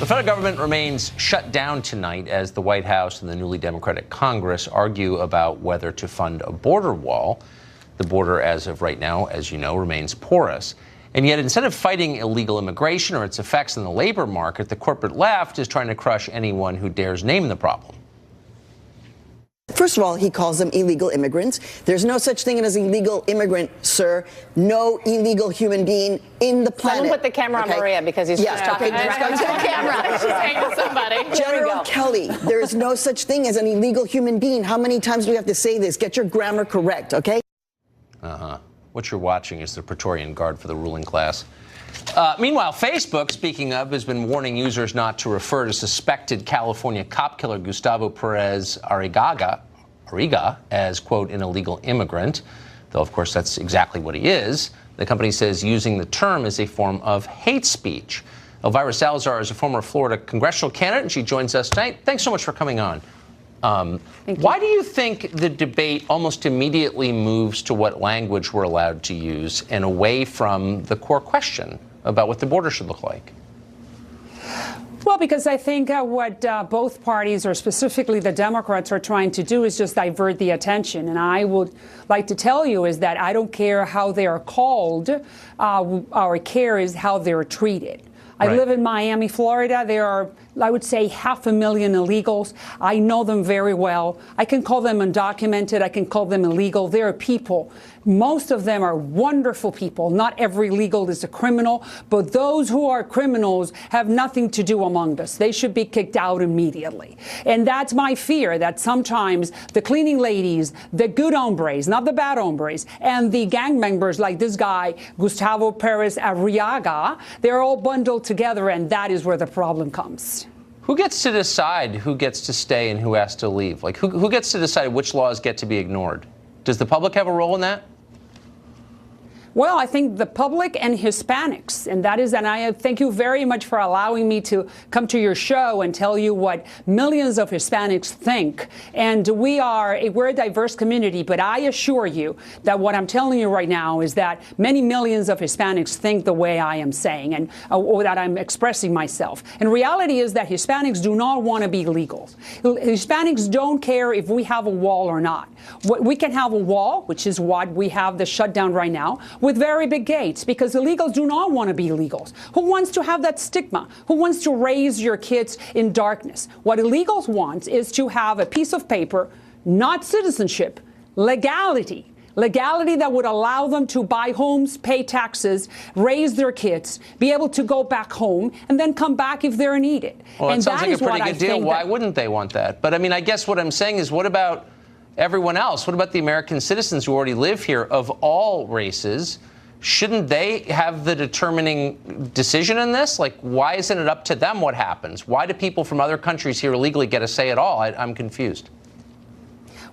Well, the federal government remains shut down tonight as the White House and the newly Democratic Congress argue about whether to fund a border wall. The border, as of right now, as you know, remains porous. And yet, instead of fighting illegal immigration or its effects on the labor market, the corporate left is trying to crush anyone who dares name the problem. First of all, he calls them illegal immigrants. There's no such thing as illegal immigrant, sir. No illegal human being in the planet. Someone put the camera on Maria because he's just talking directly to the camera. She's saying to somebody. General Kelly, there is no such thing as an illegal human being. How many times do we have to say this? Get your grammar correct, okay? What you're watching is the Praetorian Guard for the ruling class. Meanwhile, Facebook, speaking of, has been warning users not to refer to suspected California cop killer Gustavo Perez Arriaga as, quote, an illegal immigrant, though, of course, that's exactly what he is. The company says using the term is a form of hate speech. Elvira Salazar is a former Florida congressional candidate, and she joins us tonight. Thanks so much for coming on. Why do you think the debate almost immediately moves to what language we're allowed to use and away from the core question about what the border should look like? Well, because I think what both parties, or specifically the Democrats, are trying to do is just divert the attention. And I would like to tell you is that I don't care how they are called. Our care is how they're treated. I live in Miami, Florida. There are, I would say, 500,000 illegals. I know them very well. I can call them undocumented. I can call them illegal. They are people. Most of them are wonderful people. Not every illegal is a criminal, but those who are criminals have nothing to do among us. They should be kicked out immediately. And that's my fear, that sometimes the cleaning ladies, the good hombres, not the bad hombres, and the gang members like this guy, Gustavo Perez Arriaga, they're all bundled together, and that is where the problem comes. Who gets to decide who gets to stay and who has to leave? Like, who gets to decide which laws get to be ignored? Does the public have a role in that? Well, I think the public and Hispanics, and that is, and I thank you very much for allowing me to come to your show and tell you what millions of Hispanics think. And we're a diverse community, but I assure you that what I'm telling you right now is that many millions of Hispanics think the way I am saying, and or that I'm expressing myself. And reality is that Hispanics do not want to be illegals. Hispanics don't care if we have a wall or not. We can have a wall, which is what we have the shutdown right now, with very big gates, because illegals do not want to be illegals. Who wants to have that stigma? Who wants to raise your kids in darkness? What illegals want is to have a piece of paper, not citizenship, legality. Legality that would allow them to buy homes, pay taxes, raise their kids, be able to go back home, and then come back if they're needed. Well, and it sounds that like is a pretty what good deal. Why wouldn't they want that? But I mean, I guess what I'm saying is, what about everyone else? What about the American citizens who already live here of all races? Shouldn't they have the determining decision in this? Like, why isn't it up to them what happens? Why do people from other countries here illegally get a say at all? I'm confused.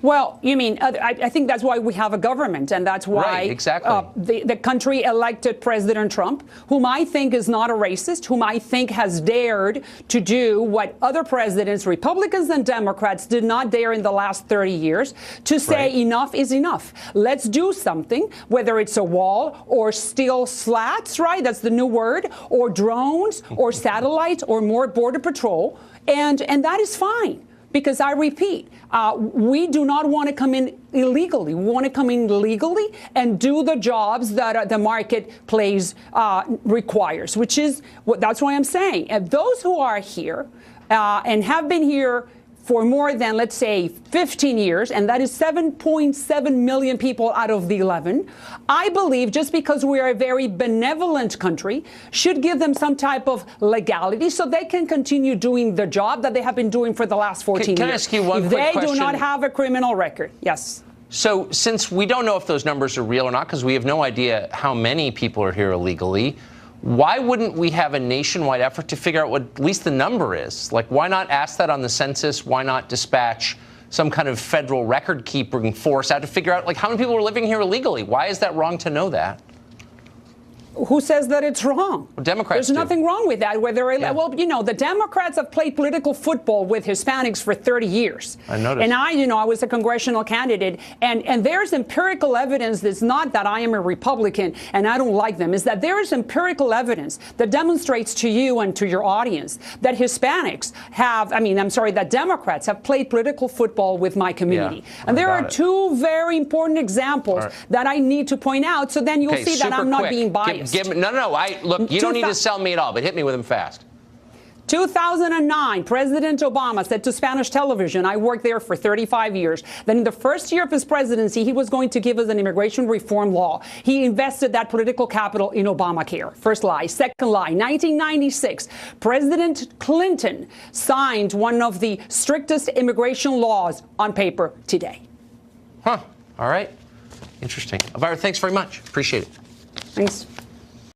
Well, you mean, I think that's why we have a government, and that's why the country elected President Trump, whom I think is not a racist, whom I think has dared to do what other presidents, Republicans and Democrats, did not dare in the last 30 years, to say enough is enough. Let's do something, whether it's a wall or steel slats, right? That's the new word, or drones or satellites or more border patrol. And that is fine. Because I repeat, we do not want to come in illegally. We want to come in legally and do the jobs that the marketplace requires, which is that's why I'm saying. And those who are here and have been here for more than, let's say, 15 years, and that is 7.7 million people out of the 11, I believe just because we are a very benevolent country, should give them some type of legality so they can continue doing the job that they have been doing for the last 14 years. Can I ask you one quick question? If they do not have a criminal record, yes. So since we don't know if those numbers are real or not, because we have no idea how many people are here illegally, why wouldn't we have a nationwide effort to figure out what at least the number is? Like, why not ask that on the census? Why not dispatch some kind of federal record keeping force out to figure out, like, how many people are living here illegally? Why is that wrong to know that? Who says that it's wrong? Well, Democrats There's nothing wrong with that. Well, the Democrats have played political football with Hispanics for 30 years. I noticed. And I was a congressional candidate, and there's empirical evidence that's not that I am a Republican and I don't like them, is that there is empirical evidence that demonstrates to you and to your audience that Hispanics that Democrats have played political football with my community. And there are two very important examples that I need to point out, so then you'll see that I'm not being biased. Look, you don't need to sell me at all, but hit me with them fast. 2009, President Obama said to Spanish television, I worked there for 35 years, that in the first year of his presidency, he was going to give us an immigration reform law. He invested that political capital in Obamacare. First lie. Second lie, 1996, President Clinton signed one of the strictest immigration laws on paper today. Huh. All right. Interesting. Elvira, thanks very much. Appreciate it. Thanks.